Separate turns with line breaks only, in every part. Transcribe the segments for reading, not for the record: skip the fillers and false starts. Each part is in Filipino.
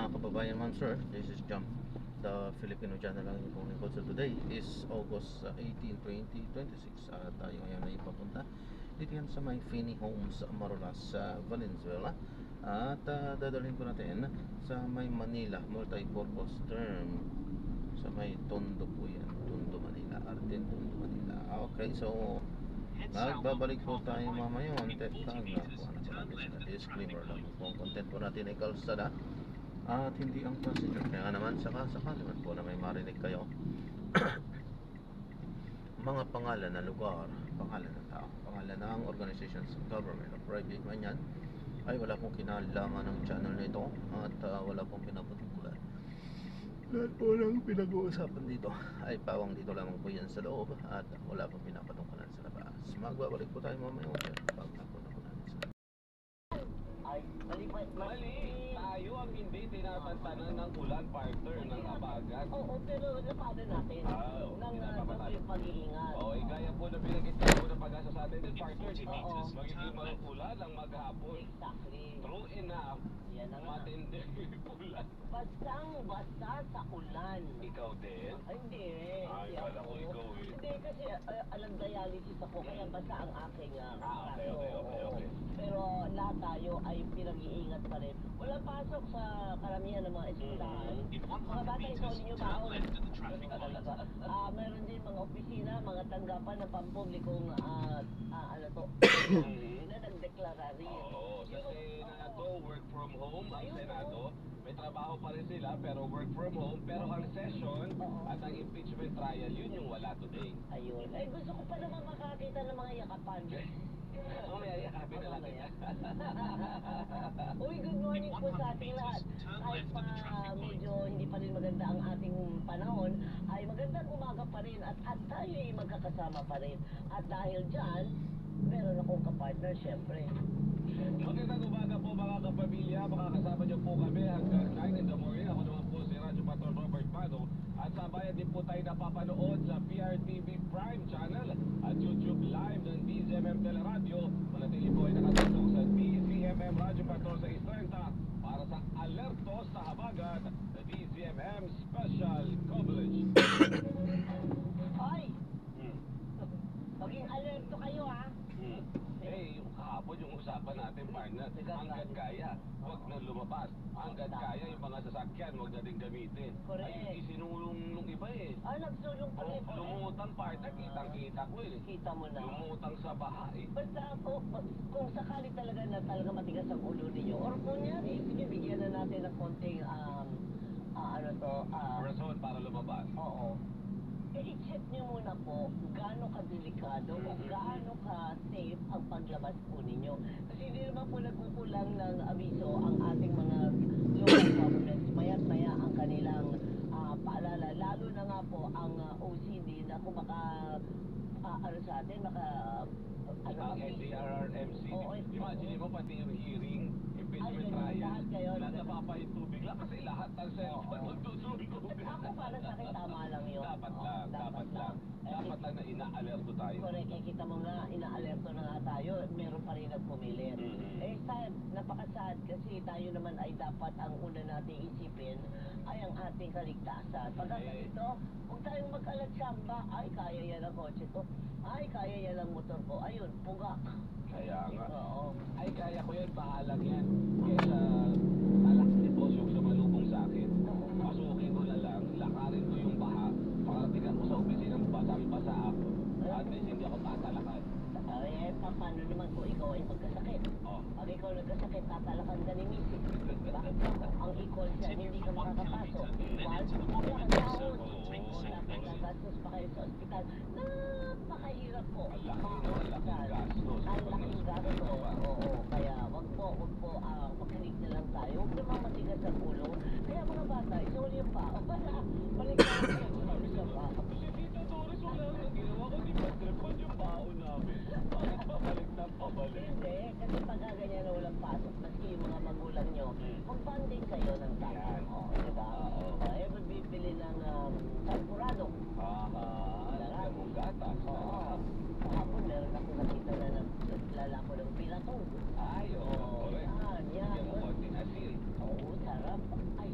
mga kababayan, ma'am sir, this is Jump, the Filipino channel lang yung lingkod. So today is August 18, 2026 at tayo ngayon ay papunta dito yan sa may Finney Homes, Marolas, sa Valenzuela. At dadalhin ko natin sa may Manila multi-purpose term sa may Tondo po yan, Tondo Manila, Arden Tondo Manila. Okay, so magbabalik po tayo mamaya. Teka lang, kuha na pa natin sa disclaimer lang po. Ang content po natin ay kalsada at hindi ang passenger. Kaya naman saka naman po na may marinig kayo mga pangalan na lugar, pangalan ng tao, pangalan ng organizations, government o private man yan, ay wala pong kinalaman ng channel na ito at wala pong pinapatungkulan. Lahat po lang pinag-uusapan dito ay pawang dito lamang po yan sa loob at wala pong pinapatungkulan sa labas. Magbabalik po tayo mamaya ulit pag napunta po natin sa
Mali, tayo ang hindi tinatantanan ng ulan, partner, ng abagat.
Oo, pero napano natin ng pag-iingat.
Oo, gaya po na binagit po na pag-asa sa atin din, partner, magiging mga ulan ang maghapon.
Exactly.
True enough,
Yan na nga.
matindi ulan.
Basta sa ulan.
Ikaw din?
Ay, hindi.
Ay, kala ko ikaw eh.
Hindi, kasi alam dialysis ako, kaya basta ang aking
Okay.
Pero lahat tayo ay pinag-iingat pa rin. Wala pasok sa karamihan ng mga eskwelahan. Mga bata, ikaw ninyo baon. Meron din mga opisina, mga tanggapan ng pampublikong na nagdeklara rin.
Oo, sa Senado, work from home, ang Senado, may trabaho pa rin sila, pero work from home, pero ang session at ang impeachment trial, yun yung wala today.
Ayun. Ay, gusto ko pa naman makakita ng mga yakapan.
Mamaya yakapin na lang yan.
Uy, good morning po sa ating lahat. Kahit pa medyo hindi pa rin maganda ang ating panahon, ay magandang umaga pa rin at tayo ay magkakasama pa rin. At dahil dyan, meron akong kapartner, syempre.
Magandang umaga po mga kapamilya, makakasama niyo po kami hanggang 9 in the morning. Ako naman po si Radyo Pastor Robert Pado. At sabayan din po tayo napapanood sa PRTV Prime Channel at YouTube Live ng DZMM Teleradio. Manatili po ay nakatulong sa DZMM Radyo Patrol sa Islenta para sa Alerto sa Habagat na DZMM Special Coverage.
Ay! Maging alerto kayo, ha?
Yung kahapon yung usapan natin, partner, hanggat kaya, huwag na lumabas. Hanggat kaya, yung mga sasakyan, huwag na din gamitin.
Correct.
Ay, isinulong nung iba eh.
Nagsulong pa rin.
Lumutang, partner, kitang-kita ko eh.
Kita mo na.
Lumutang sa baha eh.
Basta kung sakali talaga na talaga matigas ang ulo ninyo, or kunyari, sige, bigyan na natin ng konting,
Rason para lumabas.
oo. I-check niyo muna po gaano ka-delikado o gaano ka-safe ang paglabas po ninyo. Kasi hindi naman po nagkukulang ng abiso ang ating mga local governments. Maya't-maya ang kanilang paalala. Lalo na nga po ang OCD na kung sa atin,
Ang NDRRMC.
Oo,
Imagine mo pati yung hearing, impeachment trial,
lahat kayo.
na napapahit tubig lang kasi lahat ng cellphone magtusulog.
Ako para sa akin, tama lang yun.
Dapat
Oo,
lang. Dapat lang na ina-alerto tayo.
Correct, kita mo nga, ina-alerto na nga tayo, meron pa rin nagpumilit. Sad, napaka-sad kasi tayo naman ay dapat ang una nating isipin ay ang ating kaligtasan. Pagka ganito, huwag tayong mag-alatsamba, ay kaya yan ang kotse ko, ay kaya yan ang motor ko, ayun, pugak.
Kaya nga.
Oo.
Ay, kaya ko yan, bahalang yan. Kesa alak ni boss yung sumalubong sa akin. Pasukin ko na lang, lakarin ko yung baha, makarating ko sa opisina ng basang-basa ako. At least hindi ako tatalakan.
Paano naman kung ikaw ay magkasakit? Pag ikaw nagkasakit, tatalakan ka ni misis. Bakit ba? Ang equal siya, hindi ka makakapasok. Wala kang sahod. Nagastos pa kayo sa ospital. Napakahirap po.
Ang laking gastos.
Ang laking gastos. Oo, kaya wag po, makinig na lang tayo. Huwag naman matigas ang ulo. Kaya mga bata, isuli yung pa. Balik na lang sa pa.
Si Tita Doris, wala nang ginawa ko di pag-tripod yung baon namin. Bakit pabalik na pabalik?
Hindi, kasi pagka ganyan na walang pasok, maski yung mga magulang nyo, mag-bonding kayo ng tama. Diba? Magbibili ng sampurado.
Yung gatas.
Kahapon meron ako nakita na naglalako ng pilatong.
Ay, correct.
Yan.
Yung konting asin.
Oo, sarap. Ay,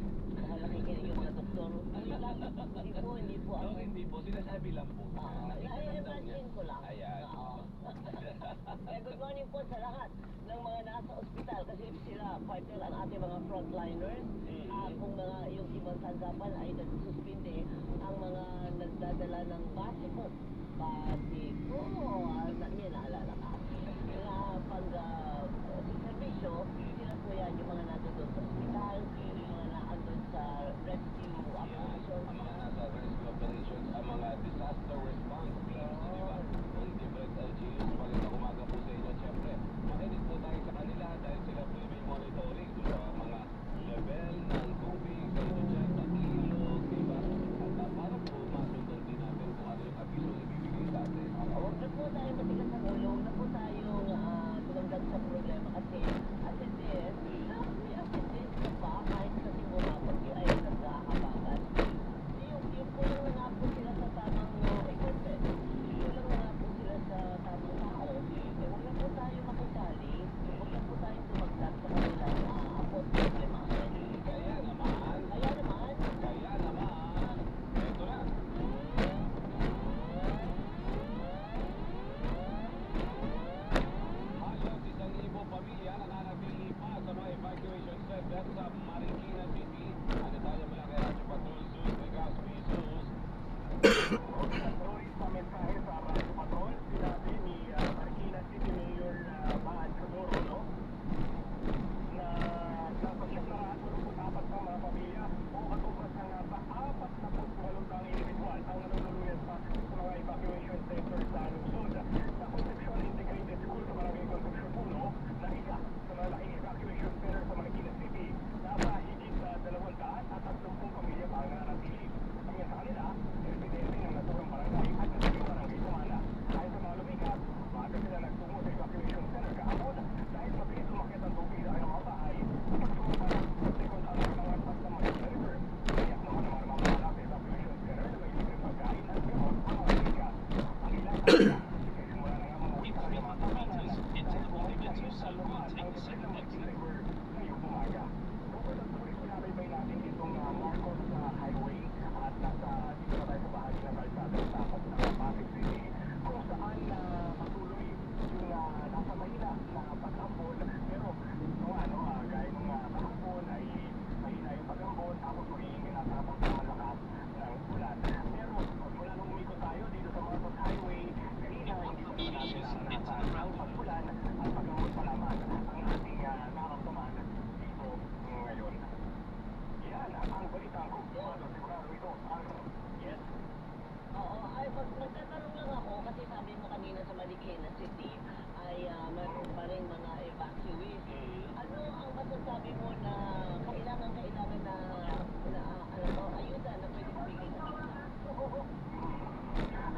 Hindi po ako.
No, hindi po. Sinasabi lang po.
I-imagine ko lang.
Ayan.
Oo. Good morning po sa lahat ng mga nasa ospital kasi sila partner ang ating mga frontliners. Kung mga yung ibang tanggapan ay nagsuspinde ang mga nagdadala ng basiko. Yan naalala ka. Na pag serbisyo, sila po yan yung mga nandun doon sa ospital, yung mga nandun sa rescue operation.
Ang mga nasa rescue operations, ang mga disaster response teams, di ba? Yung different LGUs, magandang umaga po sa inyo. Siyempre, makinig po tayo sa kanila dahil sila po yung may monitoring sa mga level ng tubig sa inyo dyan, sa ilog, di ba? At para po masundan din natin kung ano yung abiso na ibibigay sa atin.
Huwag na po tayo matigas ang ulo, huwag na po tayong tumagdag sa problema kasi as it is, na pa kahit kasi bumabagyo ay naghahabagan. Yung kulang na nga po sila sa tamang equipment, kulang na nga po sila sa tamang tao. Huwag na po tayo makisali, huwag na po tayo tumagdag sa kanilang apot problema.
Kaya naman, ito na. Halos 1,000 pamilya nananatili pa sa mga evacuation center sa Marikina City. Ang detalye mula kay Radyo Patrol Zeus Legaspi Zeus.
Roy, sa mensahe sa Radyo Patrol, sinabi ni Marikina City Mayor Bahan Codoro, no? Na dapat siyang naraan 24 ng mga pamilya o katubras ng nasa 48 individual ang nanunuluyan sa mga evacuation center sa Luzon. Sa Concepcion Integrated School sa Barangay Concepcion 1, na isa sa mga laking evacuation center sa Marikina City, nasa higit sa 230 pamilya pa ang nananatili. Ang sa kanila, residente ng naturang barangay at nasabing barangay Tumana. Ayon sa mga lumikat, maaga sila nagtungo sa evacuation center kahapon dahil mabilis umakyat ang tubig sa kanilang mga bahay kapag sumupara sa second ang mga pas ng Marikina River. Tiyak naman ang mga namamahala sa evacuation center na may libreng pagkain at gamot ang mga lumikat. Ang ilang kanila, simula na nga mamusta ng mga tahanan dahil bumalik sa luman ang libre ng Marikina River ngayong umaga. Bukod ang tuloy pinabaybay natin itong Marcos Highway at nasa dito na tayo sa bahagi ng kalsada ng takot ng Pasig City kung saan patuloy yung nasa Manila na paghambon pero gaya ng kahapon ay mahina yung paghambon tapos magiging ginatapos ng malakas ng ulan. Pero mula nung umikot tayo dito sa Marcos Highway kanina hindi pa natin naranasan ang pag-ulan at paghambon pa lamang ang ating naramdaman dito ngayon. Yan ang balitang ko. Sigurado ito ang yes.
Oo, ay magtatanong lang ako kasi sabi mo kanina sa Marikina City ay mayroon pa rin mga evacuees. Ano ang masasabi mo na kailangan na ayuda na pwede bigay sa kanila?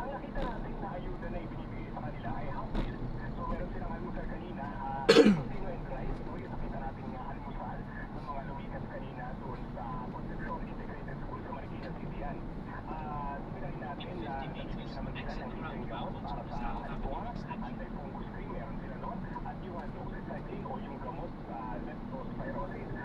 Ang nakita natin na ayuda na ibinibigay sa kanila ay house bills. So meron silang almusal kanina, Sino and Rice. So yung nakita natin nga almusal ng mga lumikas kanina doon sa Concepcion Integrated School sa Marikina City yan. Sabi natin na nabibigyan naman sila ng libreng gamot para sa albuha, anti-fungus cream, meron sila noon, at yung doxycycline o yung gamot sa leptospirosis.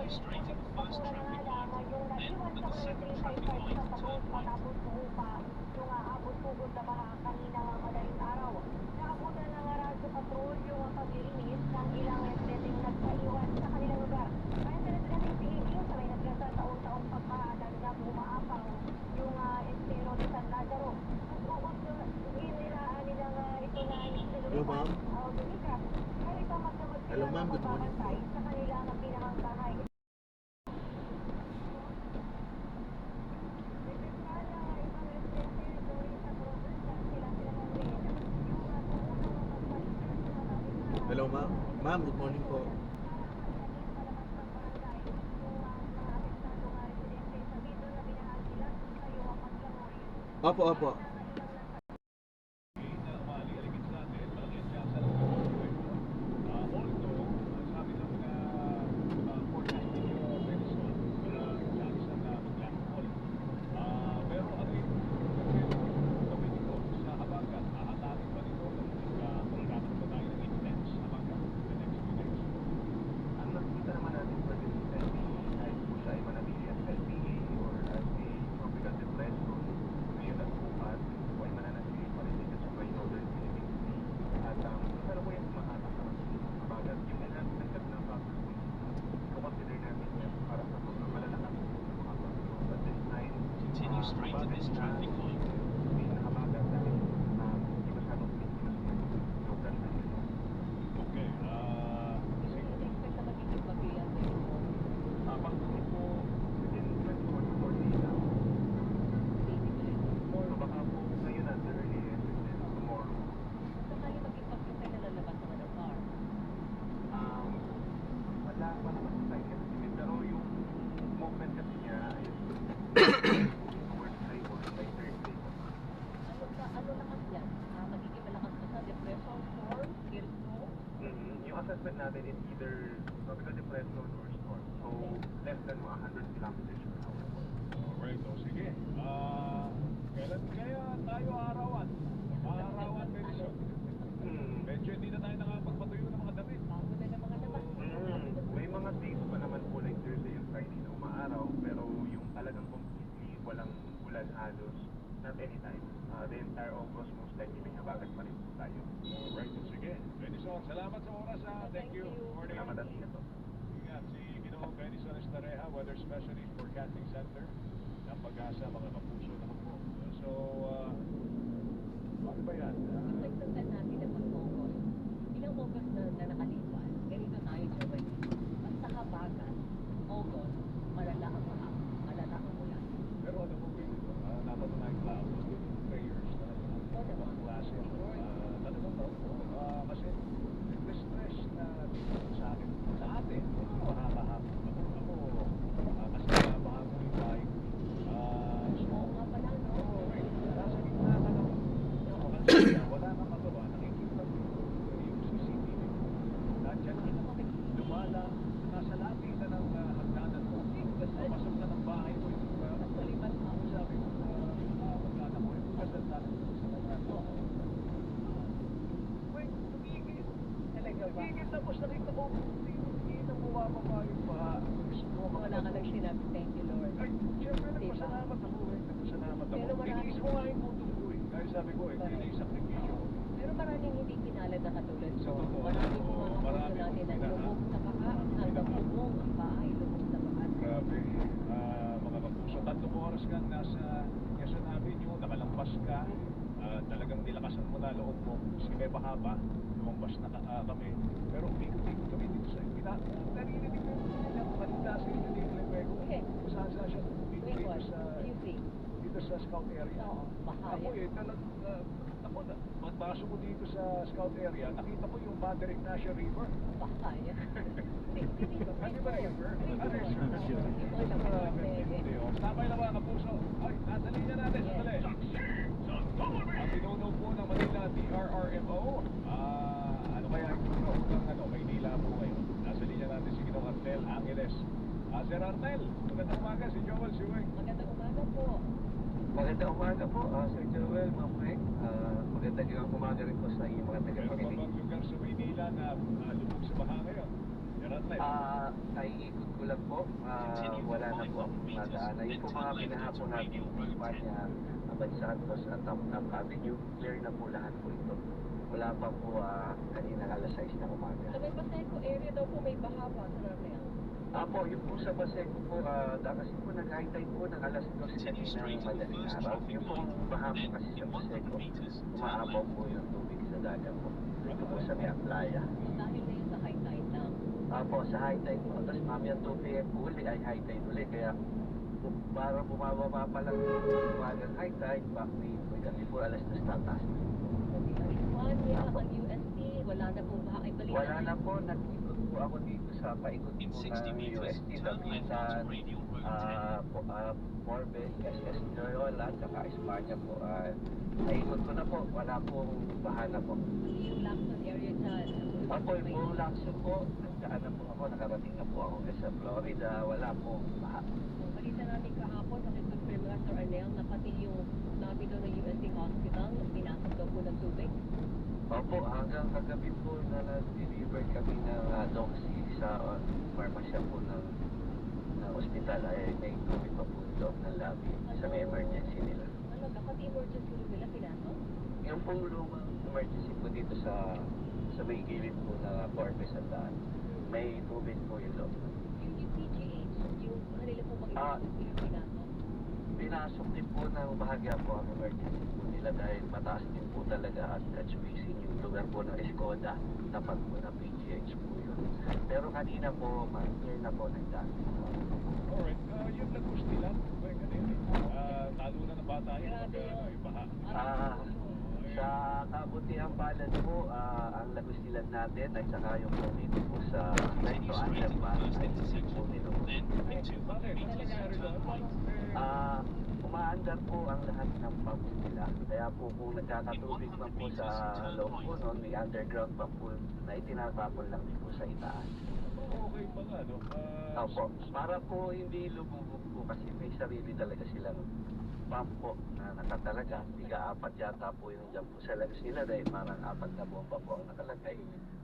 straight in the first traffic light. Then at the second traffic light, turn right.
Yung aabot pugod na baha kanina nga madaling araw. Naabutan ng Radyo Patrol yung paglilinis ng ilang residenteng nagpaiwan sa kanilang lugar. Kaya sa residenteng Pilipino sa may nagkasa taon-taong pagpahadal na bumaapang yung estero ni San Lazaro. At bukod inilaan nilang ito na
Hello, ma'am.
Dominicas. Kaya itamak na
Hello, ma'am. Good morning po.
magbabantay sa kanilang pinakang bahay.
Hello, ma'am. Ma'am, good morning po. Opo, opo.
Ang nakikita naman natin sa LPA, kahit po siya ay manatili as LPA or as a tropical depression, ngayon at bukas, po ay mananatili pa rin dito sa may northern Philippine Sea. At isa na po yung tumahatak sa kabagat. Yung nagkat ng factors po, consider natin yan para sa mga malalakas na mga factors. At this time,
Continue straight at this traffic light.
hindi nakabagat dahil hindi masyadong Pilipinas yung local na yun.
Okay,
Expect na magiging mabilang kayo po.
Actually po, within 24 to 48 hours. So baka po ngayon at the earliest and then tomorrow.
Sakali magkipag-supply na lalabas naman ng car.
Wala pa naman sa side estimate pero yung movement kasi niya is towards Taiwan by Thursday.
Ano lakas yan? Magiging malakas ba sa depression, storm, hailstorm?
Yung assessment natin is either tropical depression or storm. So less than 100 kilometers per hour.
alright, o sige. Kailan kaya tayo arawan? Arawan, Benson. Medyo hindi na tayo nakapagpatuyo ng mga damit.
Bago na ng mga labas.
May mga days pa naman po like Thursday and Friday na umaaraw pero yung talagang completely walang ulan halos not anytime. The entire August most likely may habagat pa rin po tayo.
Alright, o sige. Benson, salamat sa oras ha. Thank you. Morning.
Salamat at ingat po.
Ingat si Ginoong Benson Estareja, Weather Specialist Forecasting Center ng Pag-asa, mga kapuso naman po. So, ano ba yan?
Pagsundan natin na pag-August. Ilang August na nakalipas, ganito tayo, Joel. Basta habagat, August, malala ang maha, malala ang ulan.
Pero ano mo ba yun? Napatunayan ko lang. Prayers na
Oo naman.
mga klase. Talagang kasi the stress na dito sa akin, sa atin, mahaba-haba. Ako, kasi mahaba ko yung bike. So,
Oo nga pala, no?
nasa gitna ka ng kasi wala nang magawa, nakikita mo yung CCTV. Nandiyan ka, lumala, nasa labi ka ng hagdanan mo. Pasok na ng bahay mo yung
Nagpaliban pa.
ako sabi ko, magkana mo, yung hagdanan mo sa hagdanan mo. Wait, tumigil.
Talaga ba?
Tumigil tapos nakita ko, hindi na bumababa yung baha. Gusto ko
Wala ka lang sinabi, thank you, Lord.
Ay, siyempre nagpasalamat ako eh. Nagpasalamat ako.
Pero marami-
Iniis ko nga yung puntong ko eh. Dahil sabi ko eh, hindi na isakripisyo.
Pero maraming hindi pinalad na katulad
Sa
mo.
totoo,
Maraming
oo,
mga
marami
kapuso natin na
kong
lubog sa baka, hanggang bubong ang bahay, lubog sa baka.
Grabe. Mga kapuso, 3 oras kang nasa Quezon Avenue, nakalampas ka, talagang nilakasan mo na loob mo. Kasi may bahaba, lumampas na kami. Pero umikot-ikot kami dito sa narinig ko yung kanina sa inyo dito ng Cueco.
Okay.
Kung saan-saan siya dito
Wait, what?
sa
QC.
dito sa scout area.
Oo, bahaya.
Ako eh, ako na, pagpasok ko dito sa scout area, nakita ko yung Mother Ignacia River.
Bahaya. Hindi ba?
Ano ba yun, sir? Ano yun, sir?
Ikaw lang ang
Hindi, oh. Tama na mga kapuso. Ay, nasa linya natin. Sandali. Ang pinuno po ng Manila DRRMO. Ano kaya yung pinuno ng Maynila po ngayon? Nasa linya natin si Ginong Arnel Angeles. Sir Arnel, magandang umaga si Joel Siweng.
Magandang umaga po.
Magandang umaga po, Sir Joel, Ma'am Frank. Magandang umaga rin po sa inyong mga
Meron pa
tagapakinig.
bang lugar sa Maynila na lubog sa baha ngayon? Sir Arnel.
Naiikot ko lang po. Wala na po akong madaanan. Yung po mga pinahapon natin sa Espanya, Abad Santos at Tamtam Avenue, clear na po lahat po ito. Wala pa po kanina alas 6 ng umaga.
Sa may Paseco area daw po may baha pa sa Narmea.
Po, yung po sa Paseco po, kasi po nag-high tide po ng alas 2 kanina ng madaling araw. Yung po baha po kasi sa Paseco, umaapaw po yung tubig sa dagat po. Dito po sa may playa.
Dahil na yun sa high tide lang.
Po, sa high tide po. Tapos mamaya 2 p.m. po uli ay high tide uli. Kaya para bumababa pa lang yung umagang high tide, backwind. Kasi po alas 2 tatas.
Espanya, ang UST, wala na pong baha. Ay, balita
Wala na po, nag-ikot po ako dito sa paikot po ng UST, Dapitan, Forbes, SS Loyola, at saka Espanya po. Naikot ko na po, wala pong baha na po.
Yung Lacson area dyan.
Yung buong Lacson po, nagdaan na po ako, nakarating na po ako sa Florida, wala pong baha.
Balita natin kahapon, nakikonfirm nga Sir Arnel, na pati yung nabi daw ng UST Hospital, pinasok daw po ng tubig.
Opo, hanggang kagabi po na nag-deliver kami ng doxy sa pharmacy po ng ospital ay may tubig pa po doon ng lobby sa may emergency nila.
Ano, pati emergency room nila pinasok?
Yung pong lumang emergency po dito sa may gilid po na Forbes at daan, may tubig po yung loob.
Yung PGH, yung kanila po mag-emergency room pinasok?
Pinasok din po ng bahagya po ang emergency po nila dahil mataas din po talaga at catch basin yung lugar po ng Escoda, tapat po na PGH po yun. Pero kanina po, clear na po nagdaan.
Alright, yung Lagos nila, talo na ba tayo pag ibaha?
Sa kabutihang palad po, ang lagustilan natin at saka yung po dito po sa Recto Andam pa ay po nito po.
Bakit? Ano nangyari doon?
Umaandar po ang lahat ng pumps nila. Kaya po kung nagkakatubig pa po sa loob po noon, may underground pa po na itinatapon lang din po sa itaas.
Okay pala, no?
Opo, para po hindi lumubog po kasi may sarili talaga silang pump po na nakatalaga. Tiga-apat yata po yung dyan po sa lagas nila dahil parang 4 na bomba po ang nakalagay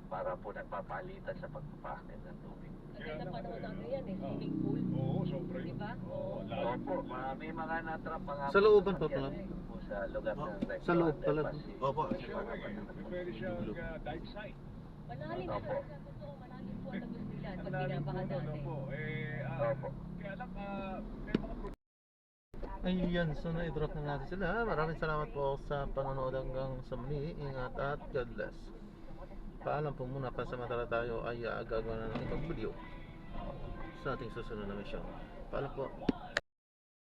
para po nagpapalitan sa pagpapakit ng tubig.
Kasi napanood natin yan eh, swimming pool.
Oo, sobra yun.
Diba?
Oo,
Opo, may mga natrap pa nga
Sa looban pa
yan
pala?
po sa lugar ng Recto
Sa loob pala.
Underpass.
Opo.
Pwede siyang dive site.
Manalim
Opo.
siya, sa totoo, manalim po ang Lagos nila
Ang
pag
lalim
binabaha
po, no,
dati.
po.
Opo.
Kaya lang, may mga
Ayan, so na-drop na natin sila. Maraming salamat po sa panonood hanggang sa muli. Ingat at God bless. Paalam po muna, pansamantala tayo ay gagawa na ng ibang video sa ating susunod na mission. Paalam po.